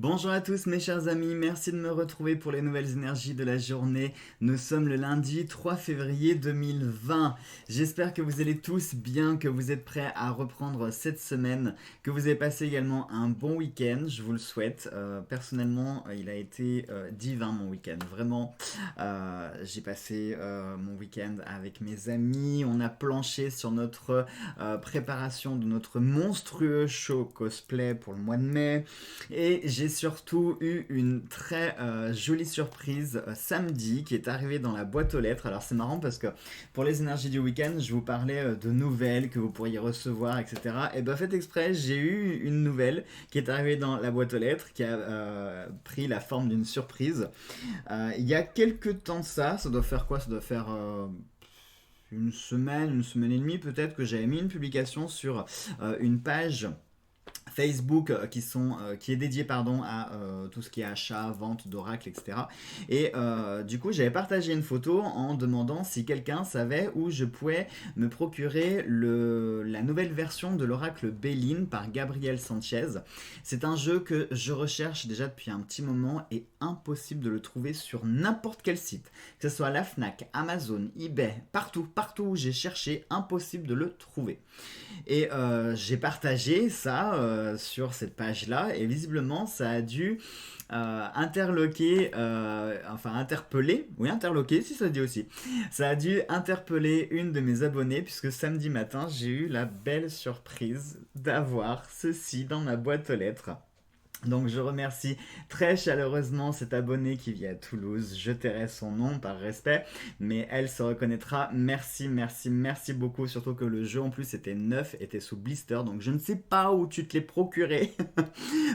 Bonjour à tous mes chers amis, merci de me retrouver pour les nouvelles énergies de la journée. Nous sommes le lundi 3 février 2020. J'espère que vous allez tous bien, que vous êtes prêts à reprendre cette semaine, que vous avez passé également un bon week-end, je vous le souhaite. Personnellement, il a été divin mon week-end, vraiment. J'ai passé mon week-end avec mes amis, on a planché sur notre préparation de notre monstrueux show cosplay pour le mois de mai. Et j'ai surtout eu une très jolie surprise samedi qui est arrivée dans la boîte aux lettres. Alors c'est marrant parce que pour les énergies du week-end, je vous parlais de nouvelles que vous pourriez recevoir, etc. Et ben faites exprès, j'ai eu une nouvelle qui est arrivée dans la boîte aux lettres, qui a pris la forme d'une surprise. Il y a quelques temps de ça doit faire quoi? Ça doit faire une semaine et demie peut-être que j'avais mis une publication sur une page Facebook qui est dédié pardon, à tout ce qui est achat, vente d'oracle, etc. Et du coup, j'avais partagé une photo en demandant si quelqu'un savait où je pouvais me procurer la nouvelle version de l'oracle Béline par Gabriel Sanchez. C'est un jeu que je recherche déjà depuis un petit moment et impossible de le trouver sur n'importe quel site. Que ce soit la Fnac, Amazon, eBay, partout où j'ai cherché, impossible de le trouver. Et j'ai partagé ça sur cette page-là et visiblement ça a dû interpeller si ça se dit aussi. Ça a dû interpeller une de mes abonnées puisque samedi matin j'ai eu la belle surprise d'avoir ceci dans ma boîte aux lettres. Donc je remercie très chaleureusement cette abonnée qui vit à Toulouse. Je tairai son nom par respect, mais elle se reconnaîtra. Merci beaucoup. Surtout que le jeu en plus était neuf, était sous blister, donc je ne sais pas où tu te l'es procuré.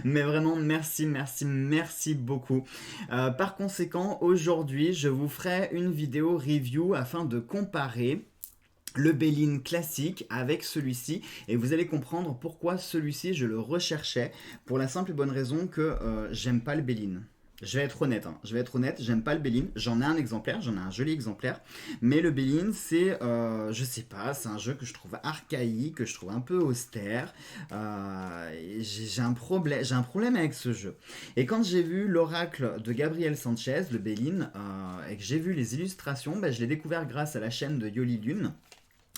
Mais vraiment merci beaucoup. Par conséquent, aujourd'hui, je vous ferai une vidéo review afin de comparer le Béline classique avec celui-ci et vous allez comprendre pourquoi celui-ci je le recherchais pour la simple et bonne raison que j'aime pas le Béline. Je vais être honnête, j'aime pas le Béline, j'en ai un exemplaire, j'en ai un joli exemplaire, mais le Béline c'est, je sais pas, c'est un jeu que je trouve archaïque, que je trouve un peu austère, j'ai un problème avec ce jeu. Et quand j'ai vu l'oracle de Gabriel Sanchez, le Béline, et que j'ai vu les illustrations, je l'ai découvert grâce à la chaîne de Yoli Lune,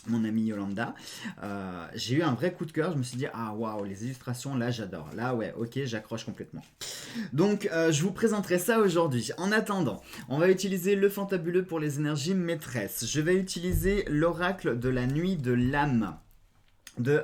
mon ami Yolanda, j'ai eu un vrai coup de cœur. Je me suis dit, ah waouh, les illustrations, là j'adore. Là, ouais, ok, j'accroche complètement. Donc, je vous présenterai ça aujourd'hui. En attendant, on va utiliser le fantabuleux pour les énergies maîtresses. Je vais utiliser l'oracle de la nuit de l'âme de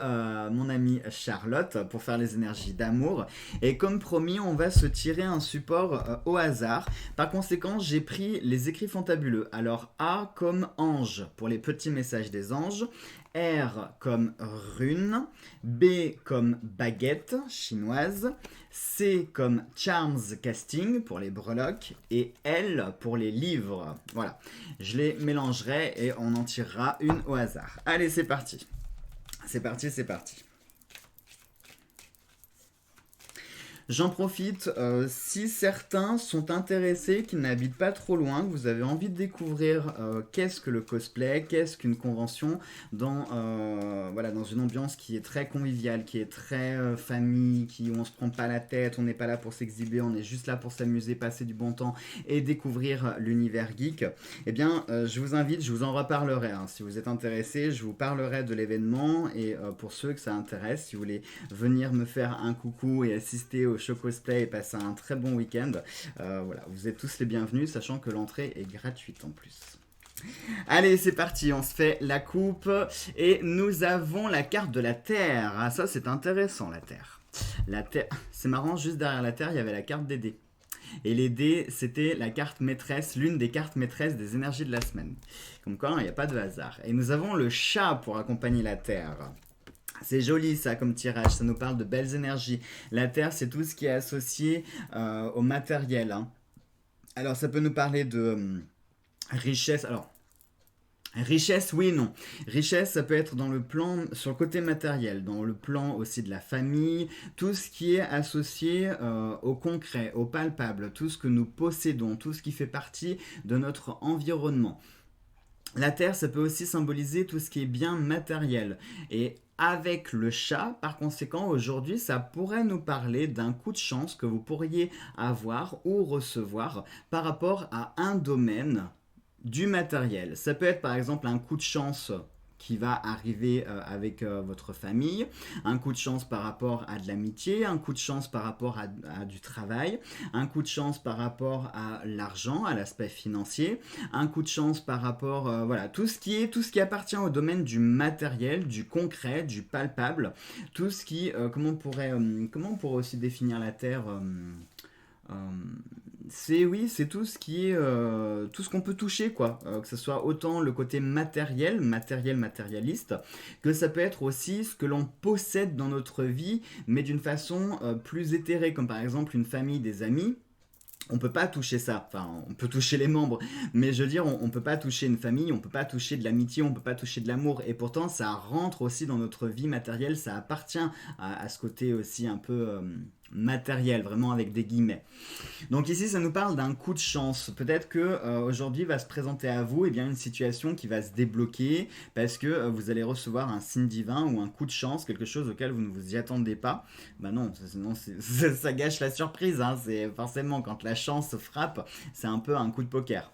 mon amie Charlotte pour faire les énergies d'amour. Et comme promis, on va se tirer un support au hasard. Par conséquent, j'ai pris les écrits fantabuleux. Alors A comme ange pour les petits messages des anges, R comme rune, B comme baguette chinoise, C comme charms casting pour les breloques et L pour les livres. Voilà, je les mélangerai et on en tirera une au hasard. Allez, c'est parti. C'est parti. J'en profite, si certains sont intéressés, qui n'habitent pas trop loin, que vous avez envie de découvrir qu'est-ce que le cosplay, qu'est-ce qu'une convention dans une ambiance qui est très conviviale, qui est très famille, où on se prend pas la tête, on n'est pas là pour s'exhiber, on est juste là pour s'amuser, passer du bon temps et découvrir l'univers geek, eh bien je vous invite, je vous en reparlerai, hein. Si vous êtes intéressés, je vous parlerai de l'événement et pour ceux que ça intéresse, si vous voulez venir me faire un coucou et assister au show cosplay et passer un très bon week-end, vous êtes tous les bienvenus, sachant que l'entrée est gratuite en plus. Allez, c'est parti, on se fait la coupe et nous avons la carte de la Terre. Ah, ça c'est intéressant, la Terre. La Terre, c'est marrant, juste derrière la Terre, il y avait la carte des dés. Et les dés, c'était la carte maîtresse, l'une des cartes maîtresses des énergies de la semaine. Comme quoi, il n'y a pas de hasard. Et nous avons le chat pour accompagner la Terre. C'est joli ça comme tirage, ça nous parle de belles énergies. La Terre, c'est tout ce qui est associé au matériel, hein. Alors ça peut nous parler de richesse. Alors, richesse, oui et non. Richesse, ça peut être dans le plan, sur le côté matériel, dans le plan aussi de la famille, tout ce qui est associé au concret, au palpable, tout ce que nous possédons, tout ce qui fait partie de notre environnement. La Terre, ça peut aussi symboliser tout ce qui est bien matériel. Et avec le chat. Par conséquent, aujourd'hui, ça pourrait nous parler d'un coup de chance que vous pourriez avoir ou recevoir par rapport à un domaine du matériel. Ça peut être par exemple un coup de chance qui va arriver avec votre famille, un coup de chance par rapport à de l'amitié, un coup de chance par rapport à du travail, un coup de chance par rapport à l'argent, à l'aspect financier, un coup de chance par rapport, voilà, tout ce qui appartient au domaine du matériel, du concret, du palpable, tout ce qui, comment on pourrait aussi définir la Terre euh, c'est oui, c'est tout ce qui est tout ce qu'on peut toucher quoi, que ce soit autant le côté matérialiste, que ça peut être aussi ce que l'on possède dans notre vie, mais d'une façon plus éthérée, comme par exemple une famille, des amis. On peut pas toucher ça, enfin on peut toucher les membres, mais je veux dire on peut pas toucher une famille, on peut pas toucher de l'amitié, on peut pas toucher de l'amour, et pourtant ça rentre aussi dans notre vie matérielle, ça appartient à ce côté aussi un peu matériel, vraiment avec des guillemets. Donc ici, ça nous parle d'un coup de chance. Peut-être que aujourd'hui va se présenter à vous bien, une situation qui va se débloquer parce que vous allez recevoir un signe divin ou un coup de chance, quelque chose auquel vous ne vous y attendez pas. Bah non, sinon ça gâche la surprise. Hein. C'est forcément quand la chance frappe, c'est un peu un coup de poker.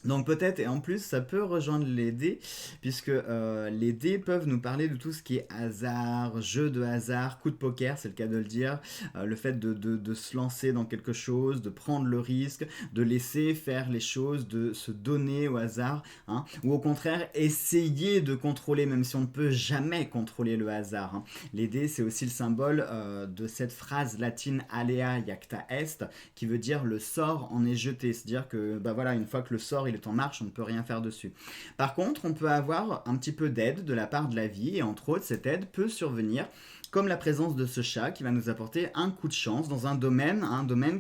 Donc peut-être, et en plus ça peut rejoindre les dés, puisque les dés peuvent nous parler de tout ce qui est hasard, jeu de hasard, coup de poker, c'est le cas de le dire, le fait de se lancer dans quelque chose, de prendre le risque, de laisser faire les choses, de se donner au hasard, hein, ou au contraire essayer de contrôler, même si on ne peut jamais contrôler le hasard. Hein. Les dés, c'est aussi le symbole de cette phrase latine alea iacta est, qui veut dire le sort en est jeté, c'est-à-dire que bah voilà, une fois que le sort il est en marche, on ne peut rien faire dessus. Par contre, on peut avoir un petit peu d'aide de la part de la vie, et entre autres, cette aide peut survenir comme la présence de ce chat qui va nous apporter un coup de chance dans un domaine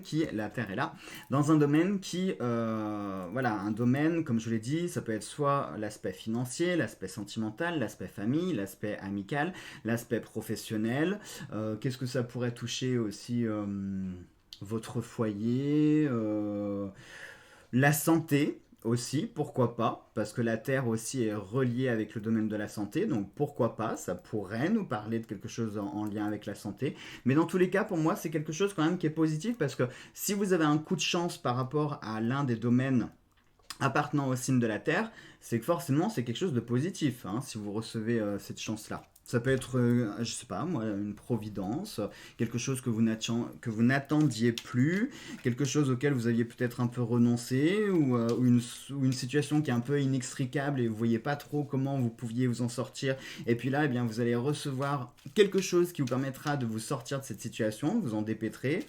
qui, la Terre est là, dans un domaine qui, voilà, un domaine, comme je vous l'ai dit, ça peut être soit l'aspect financier, l'aspect sentimental, l'aspect famille, l'aspect amical, l'aspect professionnel. Qu'est-ce que ça pourrait toucher aussi votre foyer, la santé aussi, pourquoi pas, parce que la Terre aussi est reliée avec le domaine de la santé, donc pourquoi pas, ça pourrait nous parler de quelque chose en lien avec la santé, mais dans tous les cas, pour moi, c'est quelque chose quand même qui est positif, parce que si vous avez un coup de chance par rapport à l'un des domaines appartenant au signe de la Terre, c'est que forcément c'est quelque chose de positif, hein, si vous recevez cette chance-là. Ça peut être, je sais pas moi, une providence, quelque chose que vous n'attendiez plus, quelque chose auquel vous aviez peut-être un peu renoncé, ou une situation qui est un peu inextricable et vous voyez pas trop comment vous pouviez vous en sortir. Et puis là, eh bien, vous allez recevoir quelque chose qui vous permettra de vous sortir de cette situation, de vous en dépêtrer,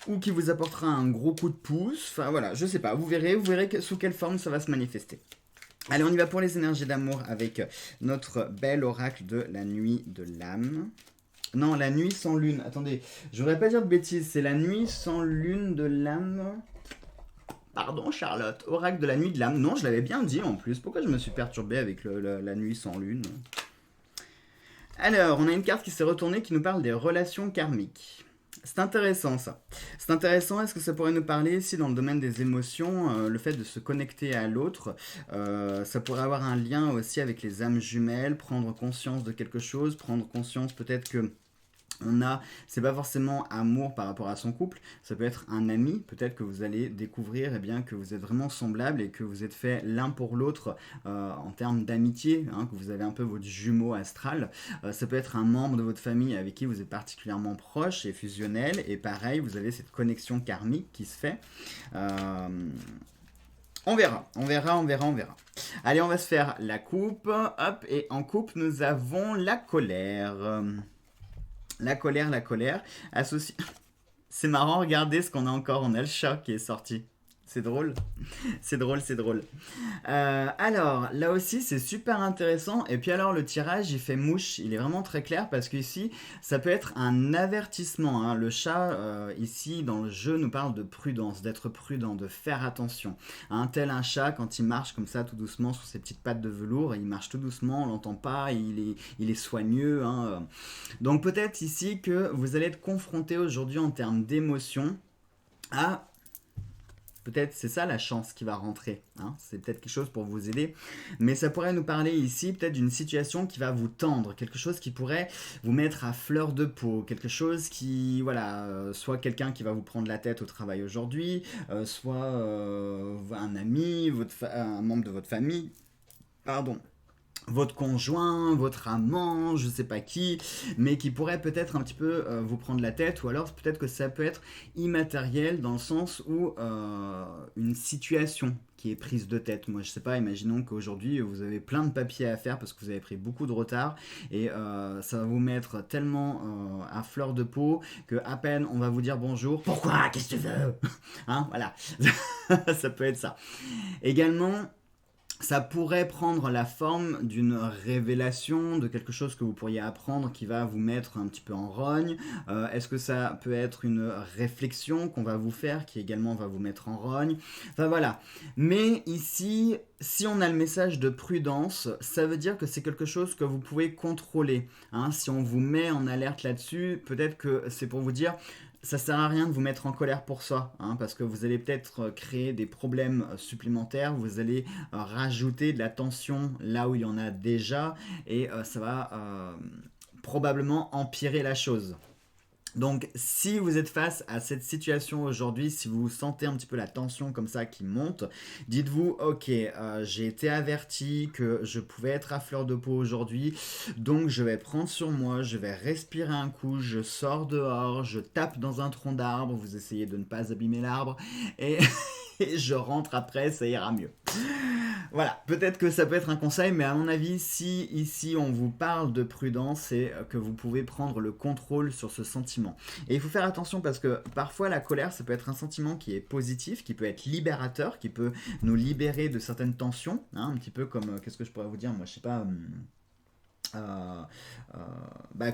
ou qui vous apportera un gros coup de pouce. Enfin voilà, je sais pas, vous verrez sous quelle forme ça va se manifester. Allez, on y va pour les énergies d'amour avec notre bel oracle de la nuit de l'âme. Non, la nuit sans lune. Attendez, je voudrais pas dire de bêtises, c'est la nuit sans lune de l'âme. Pardon, Charlotte, oracle de la nuit de l'âme. Non, je l'avais bien dit en plus. Pourquoi je me suis perturbé avec la nuit sans lune? Alors, on a une carte qui s'est retournée qui nous parle des relations karmiques. C'est intéressant ça. C'est intéressant, est-ce que ça pourrait nous parler ici dans le domaine des émotions, le fait de se connecter à l'autre, ça pourrait avoir un lien aussi avec les âmes jumelles, prendre conscience de quelque chose, prendre conscience peut-être que c'est pas forcément amour par rapport à son couple, ça peut être un ami, peut-être que vous allez découvrir bien, que vous êtes vraiment semblables et que vous êtes faits l'un pour l'autre en termes d'amitié, hein, que vous avez un peu votre jumeau astral. Ça peut être un membre de votre famille avec qui vous êtes particulièrement proche et fusionnel, et pareil, vous avez cette connexion karmique qui se fait. On verra. Allez, on va se faire la coupe, hop, et en coupe, nous avons la colère. La colère, associée... C'est marrant, regardez ce qu'on a encore, on a le chat qui est sorti. C'est drôle. C'est drôle. Alors, là aussi, c'est super intéressant. Et puis alors, le tirage, il fait mouche. Il est vraiment très clair parce qu'ici, ça peut être un avertissement. Hein. Le chat, ici, dans le jeu, nous parle de prudence, d'être prudent, de faire attention. Hein, tel un chat, quand il marche comme ça, tout doucement, sur ses petites pattes de velours, il marche tout doucement, on l'entend pas, il est soigneux. Hein. Donc peut-être ici que vous allez être confronté aujourd'hui en termes d'émotion à Peut-être c'est ça la chance qui va rentrer, hein. C'est peut-être quelque chose pour vous aider. Mais ça pourrait nous parler ici peut-être d'une situation qui va vous tendre, quelque chose qui pourrait vous mettre à fleur de peau, quelque chose qui, voilà, soit quelqu'un qui va vous prendre la tête au travail aujourd'hui, soit un ami, un membre de votre famille, pardon, votre conjoint, votre amant, je sais pas qui, mais qui pourrait peut-être un petit peu vous prendre la tête, ou alors peut-être que ça peut être immatériel dans le sens où une situation qui est prise de tête. Moi, je sais pas, imaginons qu'aujourd'hui vous avez plein de papiers à faire parce que vous avez pris beaucoup de retard et ça va vous mettre tellement à fleur de peau que à peine on va vous dire bonjour. Pourquoi? Qu'est-ce que tu veux? Hein, voilà, ça peut être ça. Également, ça pourrait prendre la forme d'une révélation, de quelque chose que vous pourriez apprendre qui va vous mettre un petit peu en rogne. Est-ce que ça peut être une réflexion qu'on va vous faire qui également va vous mettre en rogne? Enfin voilà. Mais ici, si on a le message de prudence, ça veut dire que c'est quelque chose que vous pouvez contrôler, hein. Si on vous met en alerte là-dessus, peut-être que c'est pour vous dire ça sert à rien de vous mettre en colère pour ça, hein, parce que vous allez peut-être créer des problèmes supplémentaires, vous allez rajouter de la tension là où il y en a déjà, et ça va probablement empirer la chose. Donc, si vous êtes face à cette situation aujourd'hui, si vous sentez un petit peu la tension comme ça qui monte, dites-vous, ok, j'ai été averti que je pouvais être à fleur de peau aujourd'hui, donc je vais prendre sur moi, je vais respirer un coup, je sors dehors, je tape dans un tronc d'arbre, vous essayez de ne pas abîmer l'arbre, et, et je rentre après, ça ira mieux. Voilà, peut-être que ça peut être un conseil, mais à mon avis, si ici on vous parle de prudence, c'est que vous pouvez prendre le contrôle sur ce sentiment. Et il faut faire attention parce que parfois la colère, ça peut être un sentiment qui est positif, qui peut être libérateur, qui peut nous libérer de certaines tensions, hein, un petit peu comme, qu'est-ce que je pourrais vous dire, moi je sais pas... euh,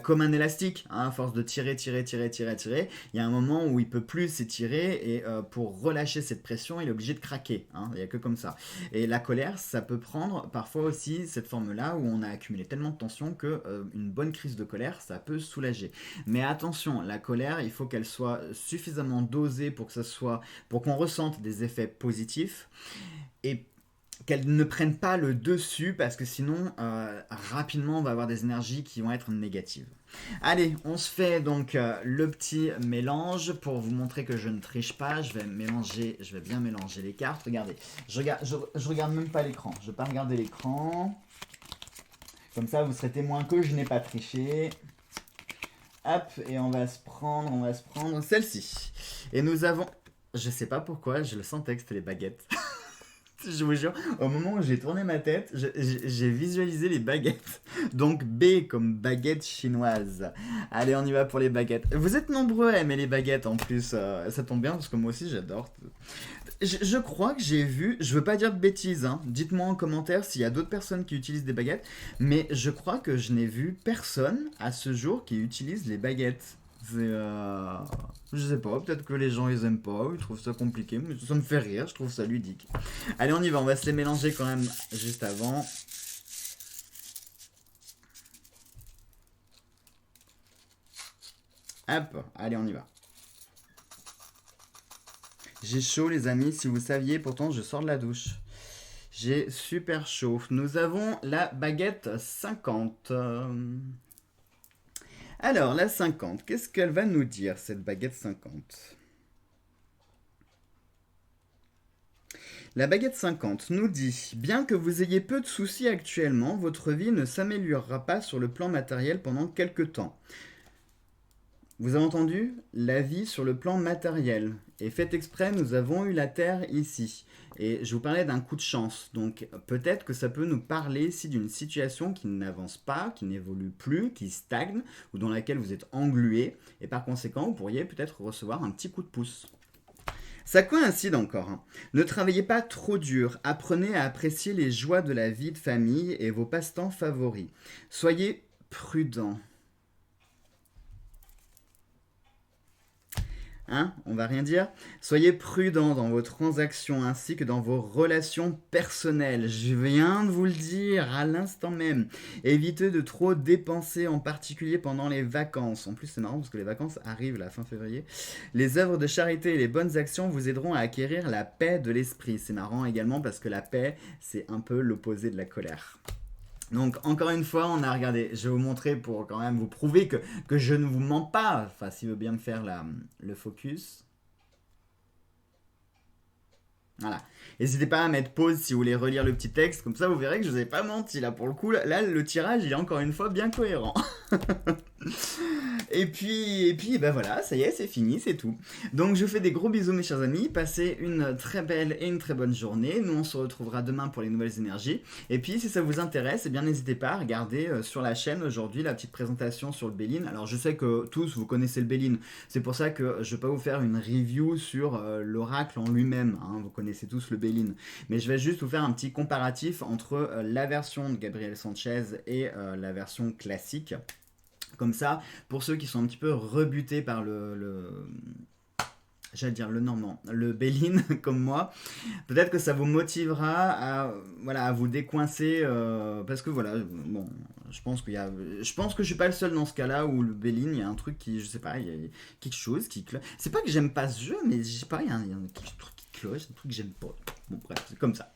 comme un élastique, hein, à force de tirer, il y a un moment où il peut plus s'étirer et pour relâcher cette pression, il est obligé de craquer, hein, il n'y a que comme ça. Et la colère, ça peut prendre parfois aussi cette forme-là où on a accumulé tellement de tension que une bonne crise de colère, ça peut soulager. Mais attention, la colère, il faut qu'elle soit suffisamment dosée pour que ça soit, pour qu'on ressente des effets positifs et qu'elle ne prenne pas le dessus parce que sinon rapidement on va avoir des énergies qui vont être négatives. Allez, on se fait donc le petit mélange pour vous montrer que je ne triche pas. Je vais bien mélanger les cartes. Regardez, je regarde même pas l'écran. Je vais pas regarder l'écran. Comme ça, vous serez témoin que je n'ai pas triché. Hop, et on va se prendre celle-ci. Et nous avons, je sais pas pourquoi, je le sentais que c'était les baguettes. Je vous jure, au moment où j'ai tourné ma tête, j'ai visualisé les baguettes. Donc B comme baguette chinoise. Allez, on y va pour les baguettes. Vous êtes nombreux à aimer les baguettes en plus. Ça tombe bien parce que moi aussi j'adore. Je crois que j'ai vu, je veux pas dire de bêtises, hein. Dites-moi en commentaire s'il y a d'autres personnes qui utilisent des baguettes. Mais je crois que je n'ai vu personne à ce jour qui utilise les baguettes. Je sais pas, peut-être que les gens ils aiment pas, ils trouvent ça compliqué, mais ça me fait rire, je trouve ça ludique. Allez, on y va, on va se les mélanger quand même juste avant. Hop, allez, on y va. J'ai chaud les amis, si vous saviez, pourtant je sors de la douche. J'ai super chaud. Nous avons la baguette 50. Alors, la 50, qu'est-ce qu'elle va nous dire, cette baguette 50? La baguette 50 nous dit: bien que vous ayez peu de soucis actuellement, votre vie ne s'améliorera pas sur le plan matériel pendant quelques temps. Vous avez entendu? La vie sur le plan matériel. Et fait exprès, nous avons eu la Terre ici. Et je vous parlais d'un coup de chance. Donc peut-être que ça peut nous parler ici d'une situation qui n'avance pas, qui n'évolue plus, qui stagne, ou dans laquelle vous êtes englué. Et par conséquent, vous pourriez peut-être recevoir un petit coup de pouce. Ça coïncide encore, hein. Ne travaillez pas trop dur, apprenez à apprécier les joies de la vie de famille et vos passe-temps favoris. Soyez prudent. Hein? On va rien dire? Soyez prudent dans vos transactions ainsi que dans vos relations personnelles. Je viens de vous le dire à l'instant même. Évitez de trop dépenser, en particulier pendant les vacances. En plus, c'est marrant parce que les vacances arrivent la fin février. Les œuvres de charité et les bonnes actions vous aideront à acquérir la paix de l'esprit. C'est marrant également parce que la paix, c'est un peu l'opposé de la colère. Donc encore une fois, on a regardé, je vais vous montrer pour quand même vous prouver que je ne vous mens pas. Enfin, s'il veut bien me faire le focus. Voilà. N'hésitez pas à mettre pause si vous voulez relire le petit texte, comme ça vous verrez que je vous ai pas menti là pour le coup. Là, le tirage il est encore une fois bien cohérent. Et puis, ben voilà, ça y est, c'est fini, c'est tout. Donc, je vous fais des gros bisous, mes chers amis. Passez une très belle et une très bonne journée. Nous, on se retrouvera demain pour les nouvelles énergies. Et puis, si ça vous intéresse, eh bien, n'hésitez pas à regarder sur la chaîne aujourd'hui la petite présentation sur le Béline. Alors, je sais que tous, vous connaissez le Béline. C'est pour ça que je ne vais pas vous faire une review sur l'oracle en lui-même. Hein. Vous connaissez tous le Béline. Mais je vais juste vous faire un petit comparatif entre la version de Gabriel Sanchez et la version classique. Comme ça, pour ceux qui sont un petit peu rebutés par j'allais dire le normand, le Béline comme moi, peut-être que ça vous motivera à, voilà, à vous décoincer, parce que voilà, bon, je pense que je suis pas le seul dans ce cas-là où le Béline, il y a un truc qui, je sais pas, il y a quelque chose qui cloche. C'est pas que j'aime pas ce jeu, mais je sais pas, il y a un truc qui cloche, un truc que j'aime pas. Bon bref, c'est comme ça.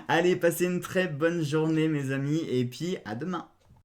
Allez, passez une très bonne journée mes amis, et puis à demain.